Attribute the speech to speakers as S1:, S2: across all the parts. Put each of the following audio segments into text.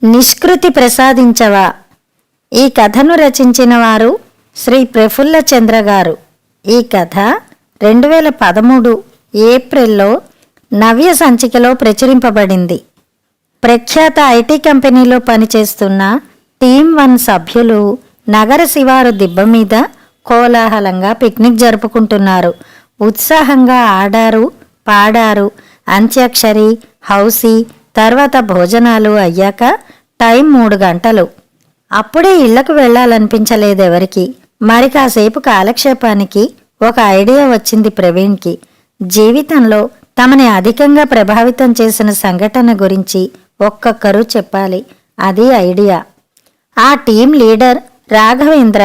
S1: నిష్కృతి ప్రసాదించవా. ఈ కథను రచించిన వారు శ్రీ ప్రఫుల్ల చంద్ర గారు. ఈ కథ 2013 ఏప్రిల్లో నవ్య సంచికలో ప్రచురింపబడింది. ప్రఖ్యాత ఐటీ కంపెనీలో పనిచేస్తున్న టీమ్ 1 సభ్యులు నగర శివారు దిబ్బ మీద కోలాహలంగా పిక్నిక్ జరుపుకుంటున్నారు. ఉత్సాహంగా ఆడారు, పాడారు. అంత్యాక్షరి, హౌసీ, తర్వాత భోజనాలు అయ్యాక టైం 3 గంటలు. అప్పుడే ఇళ్లకు వెళ్లాలనిపించలేదెవరికి. మరి కాసేపు కాలక్షేపానికి ఒక ఐడియా వచ్చింది ప్రవీణ్కి. జీవితంలో తమని అధికంగా ప్రభావితం చేసిన సంఘటన గురించి ఒక్కొక్కరు చెప్పాలి. అది ఐడియా. ఆ టీం లీడర్ రాఘవేంద్ర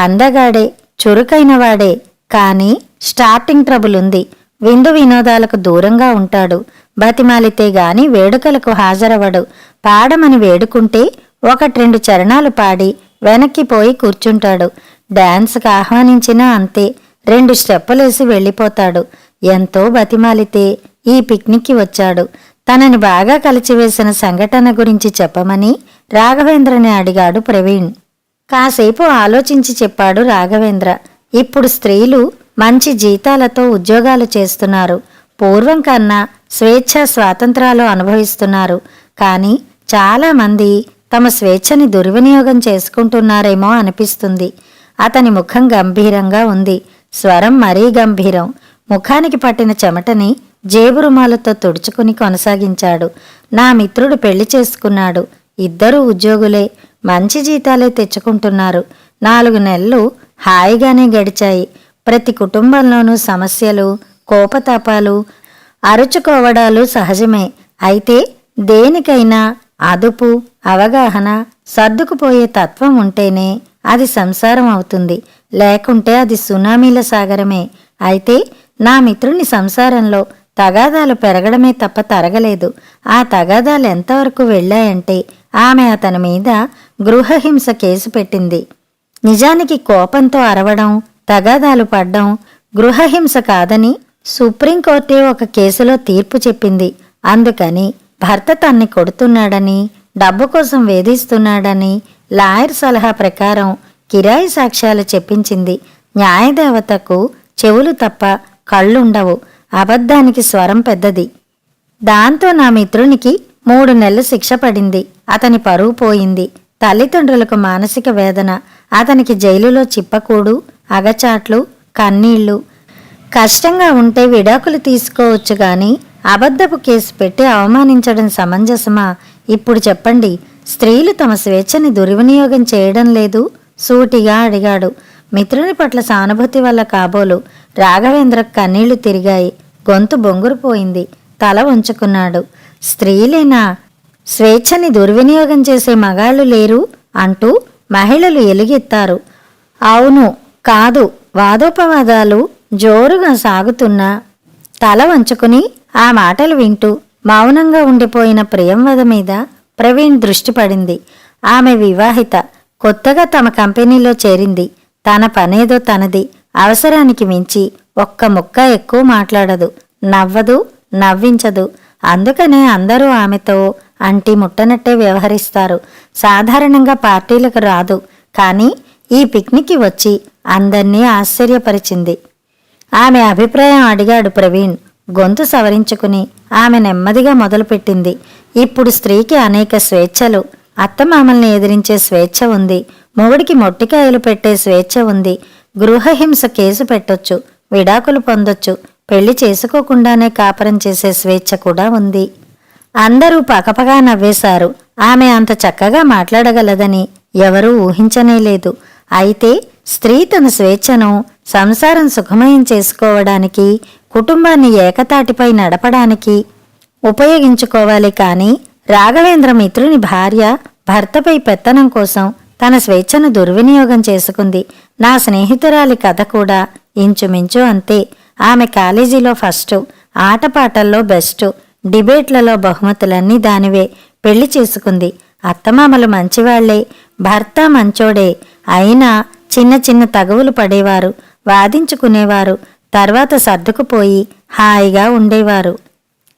S1: అందగాడే, చురుకైనవాడే. కానీ స్టార్టింగ్ ట్రబుల్ ఉంది. విందు వినోదాలకు దూరంగా ఉంటాడు. బతిమాలితే గాని వేడుకలకు హాజరవడు. పాడమని వేడుకుంటే 1-2 చరణాలు పాడి వెనక్కిపోయి కూర్చుంటాడు. డాన్స్కి ఆహ్వానించినా అంతే, 2 స్టెప్పులేసి వెళ్ళిపోతాడు. ఎంతో బతిమాలితే ఈ పిక్నిక్కి వచ్చాడు. తనని బాగా కలిచివేసిన సంఘటన గురించి చెప్పమని రాఘవేంద్రని అడిగాడు ప్రవీణ్. కాసేపు ఆలోచించి చెప్పాడు రాఘవేంద్ర. ఇప్పుడు స్త్రీలు మంచి జీతాలతో ఉద్యోగాలు చేస్తున్నారు. పూర్వం కన్నా స్వేచ్ఛ స్వాతంత్రాలు అనుభవిస్తున్నారు. కానీ చాలామంది తమ స్వేచ్ఛని దుర్వినియోగం చేసుకుంటున్నారేమో అనిపిస్తుంది. అతని ముఖం గంభీరంగా ఉంది. స్వరం మరీ గంభీరం. ముఖానికి పట్టిన చెమటని జేబు రుమాలతో తుడుచుకుని కొనసాగించాడు. నా మిత్రుడు పెళ్లి చేసుకున్నాడు. ఇద్దరూ ఉద్యోగులే. మంచి జీతాలే తెచ్చుకుంటున్నారు. 4 నెలలు హాయిగానే గడిచాయి. ప్రతి కుటుంబంలోనూ సమస్యలు, కోపతాపాలు, అరుచుకోవడాలు సహజమే. అయితే దేనికైనా అదుపు, అవగాహన, సర్దుకుపోయే తత్వం ఉంటేనే అది సంసారం అవుతుంది. లేకుంటే అది సునామీల సాగరమే. అయితే నా మిత్రుని సంసారంలో తగాదాలు పెరగడమే తప్ప తరగలేదు. ఆ తగాదాలు ఎంతవరకు వెళ్ళాయంటే ఆమె అతని మీద గృహహింస కేసు పెట్టింది. నిజానికి కోపంతో అరవడం, తగాదాలు పడ్డం గృహహింస కాదని సుప్రీంకోర్టే ఒక కేసులో తీర్పు చెప్పింది. అందుకని భర్త తన్ని కొడుతున్నాడని, డబ్బు కోసం వేధిస్తున్నాడని లాయర్ సలహా ప్రకారం కిరాయి సాక్ష్యాలు చెప్పించింది. న్యాయదేవతకు చెవులు తప్ప కళ్ళుండవు. అబద్ధానికి స్వరం పెద్దది. దాంతో నా మిత్రునికి 3 నెలలు శిక్ష పడింది. అతని పరువు పోయింది. తల్లిదండ్రులకు మానసిక వేదన. అతనికి జైలులో చిప్పకూడు, అగచాట్లు, కన్నీళ్లు. కష్టంగా ఉంటే విడాకులు తీసుకోవచ్చు గాని అబద్ధపు కేసు పెట్టి అవమానించడం సమంజసమా? ఇప్పుడు చెప్పండి. స్త్రీలు తమ స్వేచ్ఛని దుర్వినియోగం చేయడం లేదు? సూటిగా అడిగాడు. మిత్రుని పట్ల సానుభూతి వల్ల కాబోలు రాఘవేంద్రకు కన్నీళ్లు తిరిగాయి. గొంతు బొంగురుపోయింది. తల వంచుకున్నాడు. స్త్రీలేనా స్వేచ్ఛని దుర్వినియోగం చేసే మగాళ్లు లేరు అంటూ మహిళలు ఎలుగెత్తారు. అవును, కాదు వాదోపవాదాలు జోరుగా సాగుతున్నా తల వంచుకుని ఆ మాటలు వింటూ మౌనంగా ఉండిపోయిన ప్రియంవద మీద ప్రవీణ్ దృష్టి పడింది. ఆమె వివాహిత. కొత్తగా తమ కంపెనీలో చేరింది. తన పనేదో తనది. అవసరానికి మించి ఒక్క ముక్క ఎక్కువ మాట్లాడదు. నవ్వదు, నవ్వించదు. అందుకనే అందరూ ఆమెతో అంటి ముట్టనట్టే వ్యవహరిస్తారు. సాధారణంగా పార్టీలకు రాదు. కానీ ఈ పిక్నిక్కి వచ్చి అందర్నీ ఆశ్చర్యపరిచింది. ఆమె అభిప్రాయం అడిగాడు ప్రవీణ్. గొంతు సవరించుకుని ఆమె నెమ్మదిగా మొదలుపెట్టింది. ఇప్పుడు స్త్రీకి అనేక స్వేచ్ఛలు. అత్తమామల్ని ఎదిరించే స్వేచ్ఛ ఉంది. మొగుడికి మొట్టికాయలు పెట్టే స్వేచ్ఛ ఉంది. గృహహింస కేసు పెట్టొచ్చు, విడాకులు పొందొచ్చు, పెళ్లి చేసుకోకుండానే కాపురం చేసే స్వేచ్ఛ కూడా ఉంది. అందరూ పకపగా నవ్వేశారు. ఆమె అంత చక్కగా మాట్లాడగలదని ఎవరూ ఊహించనేలేదు. అయితే స్త్రీ తన స్వేచ్ఛను సంసారం సుఖమయం చేసుకోవడానికి, కుటుంబాన్ని ఏకతాటిపై నడపడానికి ఉపయోగించుకోవాలి. కానీ రాఘవేంద్ర మిత్రుని భార్య భర్తపై పెత్తనం కోసం తన స్వేచ్ఛను దుర్వినియోగం చేసుకుంది. నా స్నేహితురాలి కథ కూడా ఇంచుమించు అంతే. ఆమె కాలేజీలో ఫస్టు, ఆటపాటల్లో బెస్టు, డిబేట్లలో బహుమతులన్నీ దానివే. పెళ్లి చేసుకుంది. అత్తమామలు మంచివాళ్లే, భర్త మంచోడే. అయినా చిన్న చిన్న తగువులు పడేవారు, వాదించుకునేవారు. తర్వాత సర్దుకుపోయి హాయిగా ఉండేవారు.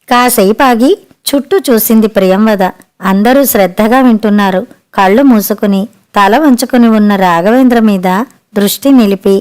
S1: కాసేపాగి చుట్టూ చూసింది ప్రియంవద. అందరూ శ్రద్ధగా వింటున్నారు. కళ్ళు మూసుకుని తల వంచుకుని ఉన్న రాఘవేంద్ర మీద దృష్టి నిలిపి,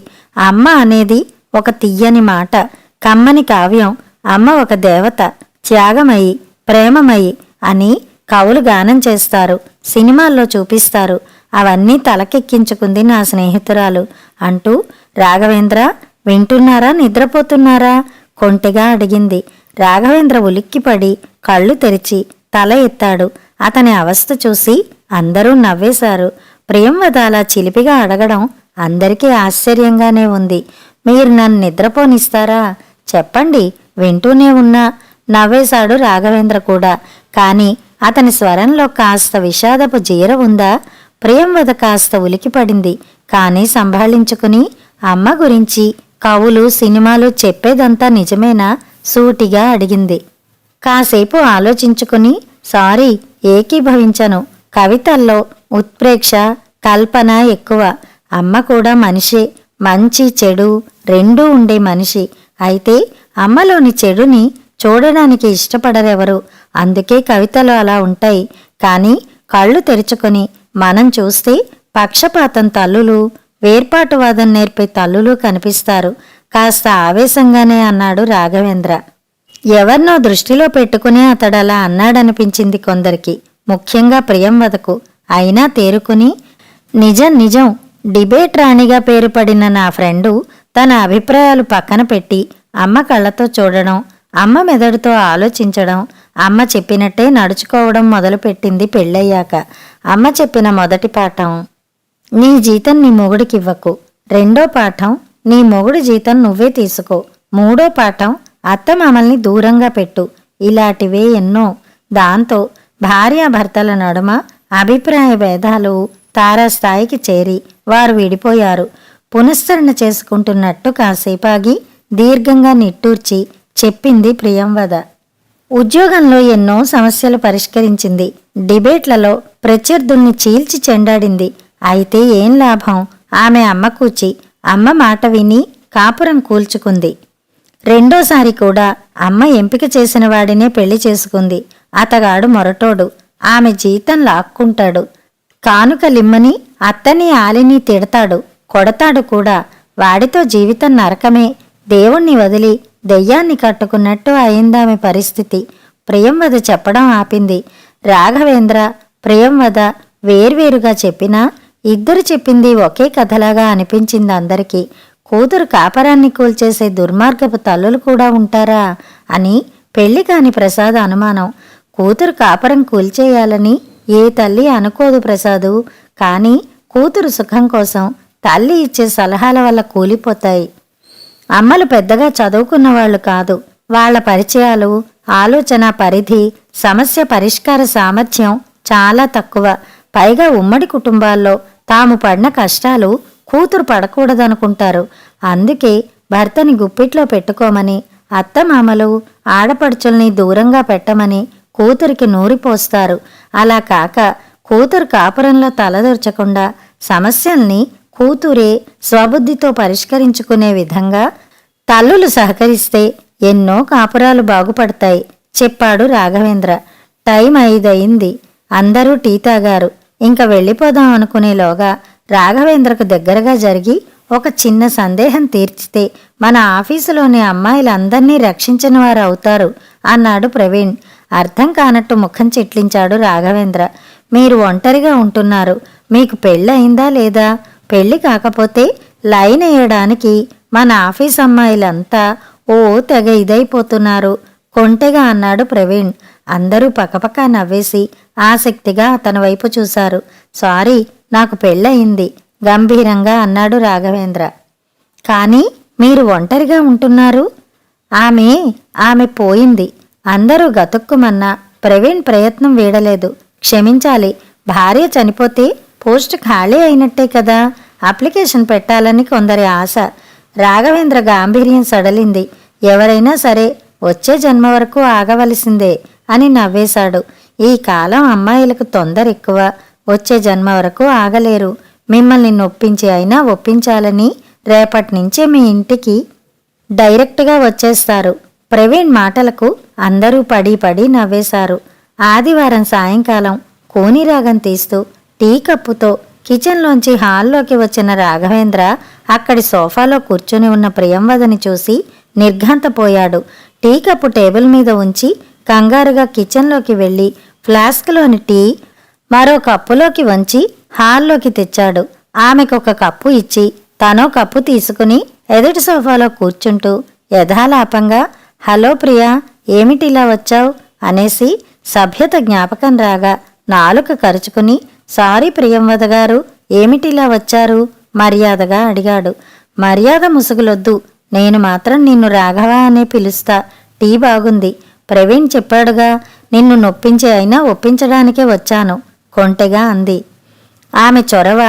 S1: అమ్మ అనేది ఒక తియ్యని మాట, కమ్మని కావ్యం. అమ్మ ఒక దేవత, త్యాగమయి, ప్రేమమయి అని కవులు గానం చేస్తారు, సినిమాల్లో చూపిస్తారు. అవన్నీ తలకెక్కించుకుంది నా స్నేహితురాలు అంటూ, రాఘవేంద్ర వింటున్నారా, నిద్రపోతున్నారా కొంటెగా అడిగింది. రాఘవేంద్ర ఉలిక్కిపడి కళ్ళు తెరిచి తల ఎత్తాడు. అతని అవస్థ చూసి అందరూ నవ్వేశారు. ప్రియంవద అలా చిలిపిగా అడగడం అందరికీ ఆశ్చర్యంగానే ఉంది. మీరు నన్ను నిద్రపోనిస్తారా? చెప్పండి, వింటూనే ఉన్నా నవ్వేశాడు రాఘవేంద్ర కూడా. కాని అతని స్వరంలో కాస్త విషాదపు జీర ఉందా? ప్రియంవద కాస్త ఉలికిపడింది. కానీ సంభాళించుకుని, అమ్మ గురించి కవులు సినిమాలు చెప్పేదంతా నిజమేనా సూటిగా అడిగింది. కాసేపు ఆలోచించుకుని, సారీ, ఏకీభవించను. కవితల్లో ఉత్ప్రేక్ష, కల్పన ఎక్కువ. అమ్మ కూడా మనిషే, మంచి చెడు రెండూ ఉండే మనిషి. అయితే అమ్మలోని చెడుని చూడడానికి ఇష్టపడరెవరు. అందుకే కవితలు అలా ఉంటాయి. కానీ కళ్ళు తెరుచుకొని మనం చూస్తే పక్షపాతం తల్లులు, వేర్పాటువాదం నేర్పే తల్లులు కనిపిస్తారు. కాస్త ఆవేశంగానే అన్నాడు రాఘవేంద్ర. ఎవర్నో దృష్టిలో పెట్టుకునే అతడలా అన్నాడనిపించింది కొందరికి, ముఖ్యంగా ప్రియంవదకు. అయినా తేరుకుని, నిజం నిజం, డిబేట్ రాణిగా పేరు పడిన నా ఫ్రెండు తన అభిప్రాయాలు పక్కన పెట్టి అమ్మ కళ్ళతో చూడడం, అమ్మ మెదడుతో ఆలోచించడం, అమ్మ చెప్పినట్టే నడుచుకోవడం మొదలుపెట్టింది పెళ్ళయ్యాక. అమ్మ చెప్పిన మొదటి పాఠం, నీ జీతం నీ మొగుడికివ్వకు. రెండో పాఠం, నీ మొగుడి జీతం నువ్వే తీసుకో. మూడో పాఠం, అత్త మమ్మల్ని దూరంగా పెట్టు. ఇలాంటివే ఎన్నో. దాంతో భార్యాభర్తల నడుమ అభిప్రాయ భేదాలు తారాస్థాయికి చేరి వారు విడిపోయారు. పునశ్చరణ చేసుకుంటున్నట్టు కాసేపాగి దీర్ఘంగా నిట్టూర్చి చెప్పింది ప్రియంవద. ఉద్యోగంలో ఎన్నో సమస్యలు పరిష్కరించింది. డిబేట్లలో ప్రత్యర్థుల్ని చీల్చి చెండాడింది. అయితే ఏం లాభం? ఆమె అమ్మ కూచి అమ్మ మాట విని కాపురం కూల్చుకుంది. రెండోసారి కూడా అమ్మ ఎంపిక చేసిన వాడినే పెళ్లి చేసుకుంది. అతగాడు మొరటోడు, ఆమె జీతం లాక్కుంటాడు. కానుకలిమ్మని అత్తని ఆలిని తిడతాడు, కొడతాడు కూడా. వాడితో జీవితం నరకమే. దేవుణ్ణి వదిలి దెయ్యాన్ని కట్టుకున్నట్టు అయిందామె పరిస్థితి. ప్రియంవద చెప్పడం ఆపింది. రాఘవేంద్ర, ప్రియంవద వేర్వేరుగా చెప్పినా ఇద్దరు చెప్పింది ఒకే కథలాగా అనిపించింది అందరికీ. కూతురు కాపరాన్ని కూల్చేసే దుర్మార్గపు తల్లులు కూడా ఉంటారా అని పెళ్లి కాని ప్రసాద్ అనుమానం. కూతురు కాపరం కూల్చేయాలని ఏ తల్లి అనుకోదు ప్రసాదు. కానీ కూతురు సుఖం కోసం తల్లి ఇచ్చే సలహాల వల్ల కూలిపోతాయి. అమ్మలు పెద్దగా చదువుకున్న వాళ్ళు కాదు. వాళ్ల పరిచయాలు, ఆలోచన పరిధి, సమస్య పరిష్కార సామర్థ్యం చాలా తక్కువ. పైగా ఉమ్మడి కుటుంబాల్లో తాము పడిన కష్టాలు కూతురు పడకూడదనుకుంటారు. అందుకే భర్తని గుప్పిట్లో పెట్టుకోమని, అత్తమామలు ఆడపడుచుల్ని దూరంగా పెట్టమని కూతురికి నూరిపోస్తారు. అలా కాక కూతురు కాపురంలో తలదూర్చకుండా సమస్యల్ని కూతురే స్వబుద్ధితో పరిష్కరించుకునే విధంగా తల్లులు సహకరిస్తే ఎన్నో కాపురాలు బాగుపడతాయి చెప్పాడు రాఘవేంద్ర. టైం 5 అయింది. అందరూ టీ తాగారు. ఇంక వెళ్ళిపోదాం అనుకునేలోగా రాఘవేంద్రకు దగ్గరగా జరిగి ఒక చిన్న సందేహం తీర్చితే మన ఆఫీసులోని అమ్మాయిలందర్నీ రక్షించిన వారు అవుతారు అన్నాడు ప్రవీణ్. అర్థం కానట్టు ముఖం చిట్లించాడు రాఘవేంద్ర. మీరు ఒంటరిగా ఉంటున్నారు. మీకు పెళ్ళయిందా లేదా? పెళ్లి కాకపోతే లైన్ వేయడానికి మన ఆఫీస్ అమ్మాయిలంతా ఓ తెగ ఇదైపోతున్నారు కొంటెగా అన్నాడు ప్రవీణ్. అందరూ పకపక నవ్వేసి ఆసక్తిగా అతని వైపు చూశారు. సారీ, నాకు పెళ్ళయింది గంభీరంగా అన్నాడు రాఘవేంద్ర. కానీ మీరు ఒంటరిగా ఉంటున్నారు. ఆమె పోయింది. అందరూ గతుక్కుమన్నా ప్రవీణ్ ప్రయత్నం వీడలేదు. క్షమించాలి, భార్య చనిపోతే పోస్ట్ ఖాళీ అయినట్టే కదా, అప్లికేషన్ పెట్టాలని కొందరి ఆశ. రాఘవేంద్ర గాంభీర్యం సడలింది. ఎవరైనా సరే వచ్చే జన్మ వరకు ఆగవలసిందే అని నవ్వేశాడు. ఈ కాలం అమ్మాయిలకు తొందర ఎక్కువ. వచ్చే జన్మ వరకు ఆగలేరు. మిమ్మల్ని నొప్పించి అయినా ఒప్పించాలని రేపటి నుంచే మీ ఇంటికి డైరెక్ట్గా వచ్చేస్తారు. ప్రవీణ్ మాటలకు అందరూ పడి నవ్వేశారు. ఆదివారం సాయంకాలం కోనిరాగం తీస్తూ టీ కప్పుతో కిచెన్లోంచి హాల్లోకి వచ్చిన రాఘవేంద్ర అక్కడి సోఫాలో కూర్చుని ఉన్న ప్రియంవదని చూసి నిర్ఘాంతపోయాడు. టీ కప్పు టేబుల్ మీద ఉంచి కంగారుగా కిచెన్లోకి వెళ్ళి ఫ్లాస్క్లోని టీ మరో కప్పులోకి వంచి హాల్లోకి తెచ్చాడు. ఆమెకొక కప్పు ఇచ్చి తనో కప్పు తీసుకుని ఎదుటి సోఫాలో కూర్చుంటూ యథాలాపంగా హలో ప్రియా, ఏమిటిలా వచ్చావు అనేసి సభ్యత జ్ఞాపకం రాగా నాలుక కరుచుకుని సారీ ప్రియంవద గారు, ఏమిటిలా వచ్చారు మర్యాదగా అడిగాడు. మర్యాద ముసుగులొద్దు, నేను మాత్రం నిన్ను రాఘవ అనే పిలుస్తా. టీ బాగుంది. ప్రవీణ్ చెప్పాడుగా, నిన్ను నొప్పించి అయినా ఒప్పించడానికే వచ్చాను కొంటెగా అంది. ఆమె చొరవ,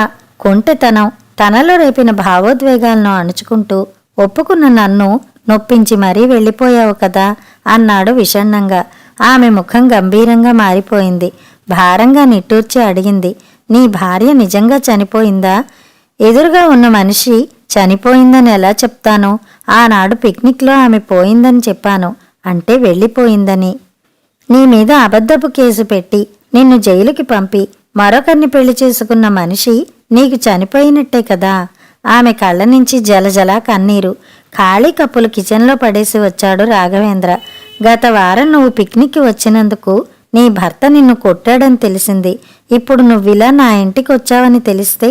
S1: కొంటెతనం తనలో రేపిన భావోద్వేగాలను అణుచుకుంటూ ఒప్పుకున్న నన్ను నొప్పించి మరీ వెళ్ళిపోయావు కదా అన్నాడు విషణ్ణంగా. ఆమె ముఖం గంభీరంగా మారిపోయింది. భారంగా నిట్టూర్చి అడిగింది, నీ భార్య నిజంగా చనిపోయిందా? ఎదురుగా ఉన్న మనిషి చనిపోయిందని ఎలా చెప్తాను? ఆనాడు పిక్నిక్లో ఆమె పోయిందని చెప్పాను, అంటే వెళ్ళిపోయిందని. నీ మీద అబద్ధపు కేసు పెట్టి నిన్ను జైలుకి పంపి మరొకరిని పెళ్లి చేసుకున్న మనిషి నీకు చనిపోయినట్టే కదా. ఆమె కళ్ళ నుంచి జలజల కన్నీరు. ఖాళీ కప్పులు కిచెన్లో పడేసి వచ్చాడు రాఘవేంద్ర. గత వారం నువ్వు పిక్నిక్కి వచ్చినందుకు నీ భర్త నిన్ను కొట్టాడని తెలిసింది. ఇప్పుడు నువ్విలా నా ఇంటికి వచ్చావని తెలిస్తే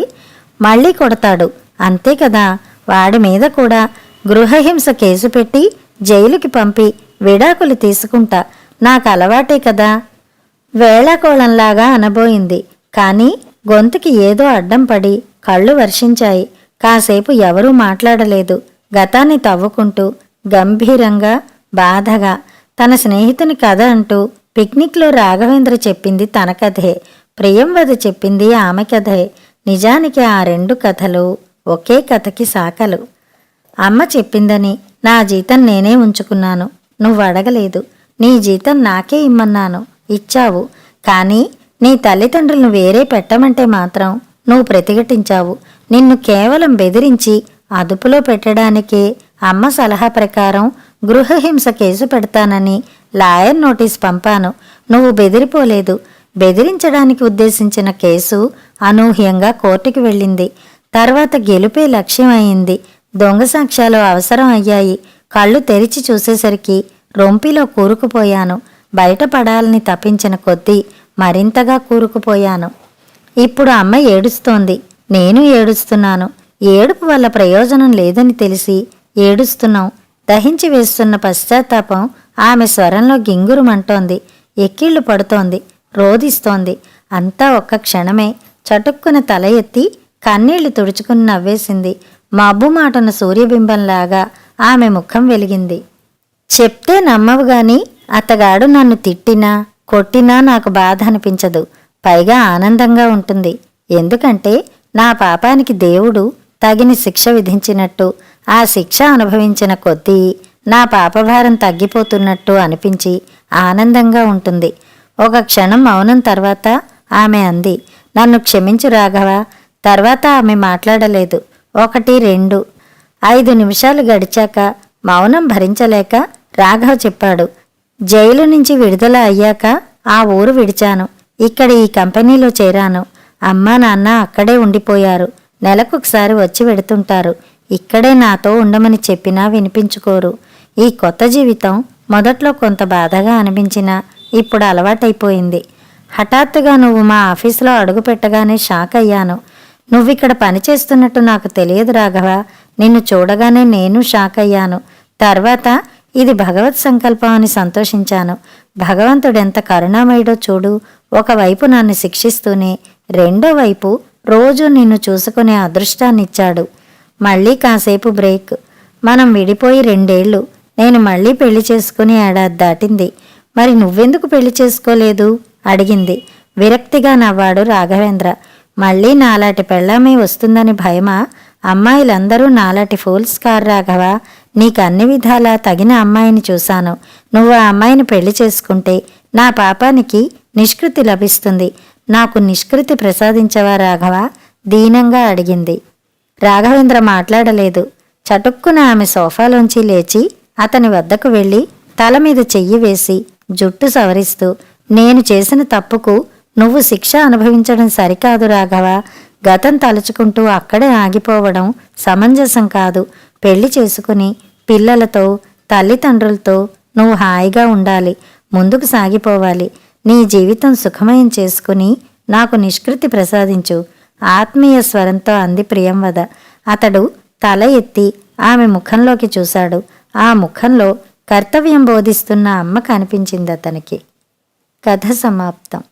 S1: మళ్ళీ కొడతాడు, అంతే కదా. వాడి మీద కూడా గృహహింస కేసు పెట్టి జైలుకి పంపి విడాకులు తీసుకుంటా. నాకు అలవాటే కదా. వేళాకోళంలాగా అనబోయింది. కానీ గొంతుకి ఏదో అడ్డం పడి కళ్ళు వర్షించాయి. కాసేపు ఎవరూ మాట్లాడలేదు. గతాన్ని తవ్వుకుంటూ గంభీరంగా బాధగా తన స్నేహితుని కథ అంటూ పిక్నిక్లో రాఘవేంద్ర చెప్పింది తన కథే, ప్రియంవద చెప్పింది ఆమె కథే. నిజానికి ఆ రెండు కథలు ఒకే కథకి సాకలు. అమ్మ చెప్పిందని నా జీతం నేనే ఉంచుకున్నాను, నువ్వు అడగలేదు. నీ జీతం నాకే ఇమ్మన్నాను, ఇచ్చావు. కానీ నీ తల్లిదండ్రులను వేరే పెట్టమంటే మాత్రం నువ్వు ప్రతిఘటించావు. నిన్ను కేవలం బెదిరించి అదుపులో పెట్టడానికే అమ్మ సలహా ప్రకారం గృహహింస కేసు పెడతానని లాయర్ నోటీస్ పంపాను. నువ్వు బెదిరిపోలేదు. బెదిరించడానికి ఉద్దేశించిన కేసు అనూహ్యంగా కోర్టుకి వెళ్ళింది. తర్వాత గెలుపే లక్ష్యం అయింది. దొంగ సాక్ష్యాలు అవసరం అయ్యాయి. కళ్ళు తెరిచి చూసేసరికి రొంపిలో కూరుకుపోయాను. బయటపడాలని తప్పించిన కొద్దీ మరింతగా కూరుకుపోయాను. ఇప్పుడు అమ్మ ఏడుస్తోంది, నేను ఏడుస్తున్నాను. ఏడుపు వల్ల ప్రయోజనం లేదని తెలిసి ఏడుస్తున్నాం. దహించి వేస్తున్న పశ్చాత్తాపం ఆమె స్వరంలో గింగురుమంటోంది. ఎక్కిళ్లు పడుతోంది, రోదిస్తోంది. అంతా ఒక్క క్షణమే. చటుక్కున తల ఎత్తి కన్నీళ్లు తుడుచుకుని నవ్వేసింది. మబ్బుమాటున సూర్యబింబంలాగా ఆమె ముఖం వెలిగింది. చెప్తే నమ్మవు గాని అతగాడు నన్ను తిట్టినా కొట్టినా నాకు బాధ అనిపించదు, పైగా ఆనందంగా ఉంటుంది. ఎందుకంటే నా పాపానికి దేవుడు తగిన శిక్ష విధించినట్టు, ఆ శిక్ష అనుభవించిన కొద్దీ నా పాపభారం తగ్గిపోతున్నట్టు అనిపించి ఆనందంగా ఉంటుంది. ఒక క్షణం మౌనం తర్వాత ఆమె అంది, నన్ను క్షమించు రాఘవ. తర్వాత ఆమె మాట్లాడలేదు. 1, 2, 5 నిమిషాలు గడిచాక మౌనం భరించలేక రాఘవ్ చెప్పాడు, జైలు నుంచి విడుదల అయ్యాక ఆ ఊరు విడిచాను. ఇక్కడ ఈ కంపెనీలో చేరాను. అమ్మా నాన్న అక్కడే ఉండిపోయారు. నెలకొకసారి వచ్చి వెడుతుంటారు. ఇక్కడే నాతో ఉండమని చెప్పినా వినిపించుకోరు. ఈ కొత్త జీవితం మొదట్లో కొంత బాధగా అనిపించినా ఇప్పుడు అలవాటైపోయింది. హఠాత్తుగా నువ్వు మా ఆఫీసులో అడుగు పెట్టగానే షాక్ అయ్యాను. నువ్విక్కడ పనిచేస్తున్నట్టు నాకు తెలియదు రాఘవ. నిన్ను చూడగానే నేను షాక్ అయ్యాను. తర్వాత ఇది భగవత్ సంకల్పం అని సంతోషించాను. భగవంతుడెంత కరుణామయుడో చూడు. ఒకవైపు నన్ను శిక్షిస్తూనే రెండో వైపు రోజూ నిన్ను చూసుకునే అదృష్టాన్నిచ్చాడు. మళ్ళీ కాసేపు బ్రేక్. మనం విడిపోయి 2 ఏళ్ళు. నేను మళ్ళీ పెళ్లి చేసుకుని ఏడాది దాటింది. మరి నువ్వెందుకు పెళ్లి చేసుకోలేదు అడిగింది. విరక్తిగా నవ్వాడు రాఘవేంద్ర. మళ్ళీ నాలాంటి పెళ్ళామే వస్తుందని భయమా? అమ్మాయిలందరూ నాలాంటి ఫూల్స్ కారు రాఘవ. నీకు అన్ని విధాలా తగిన అమ్మాయిని చూశాను. నువ్వు ఆ అమ్మాయిని పెళ్లి చేసుకుంటే నా పాపానికి నిష్కృతి లభిస్తుంది. నాకు నిష్కృతి ప్రసాదించవా రాఘవ? దీనంగా అడిగింది. రాఘవేంద్ర మాట్లాడలేదు. చటుక్కున ఆమె సోఫాలోంచి లేచి అతని వద్దకు వెళ్ళి తల మీద చెయ్యి వేసి జుట్టు సవరిస్తూ, నేను చేసిన తప్పుకు నువ్వు శిక్ష అనుభవించడం సరికాదు రాఘవ. గతం తలుచుకుంటూ అక్కడే ఆగిపోవడం సమంజసం కాదు. పెళ్లి చేసుకుని పిల్లలతో తల్లిదండ్రులతో నువ్వు హాయిగా ఉండాలి, ముందుకు సాగిపోవాలి. నీ జీవితం సుఖమయం చేసుకుని నాకు నిష్కృతి ప్రసాదించు, ఆత్మీయ స్వరంతో అంది ప్రియంవద. అతడు తల ఎత్తి ఆమె ముఖంలోకి చూశాడు. ఆ ముఖంలో కర్తవ్యం బోధిస్తున్న అమ్మ కనిపించింది అతనికి. కథ సమాప్తం.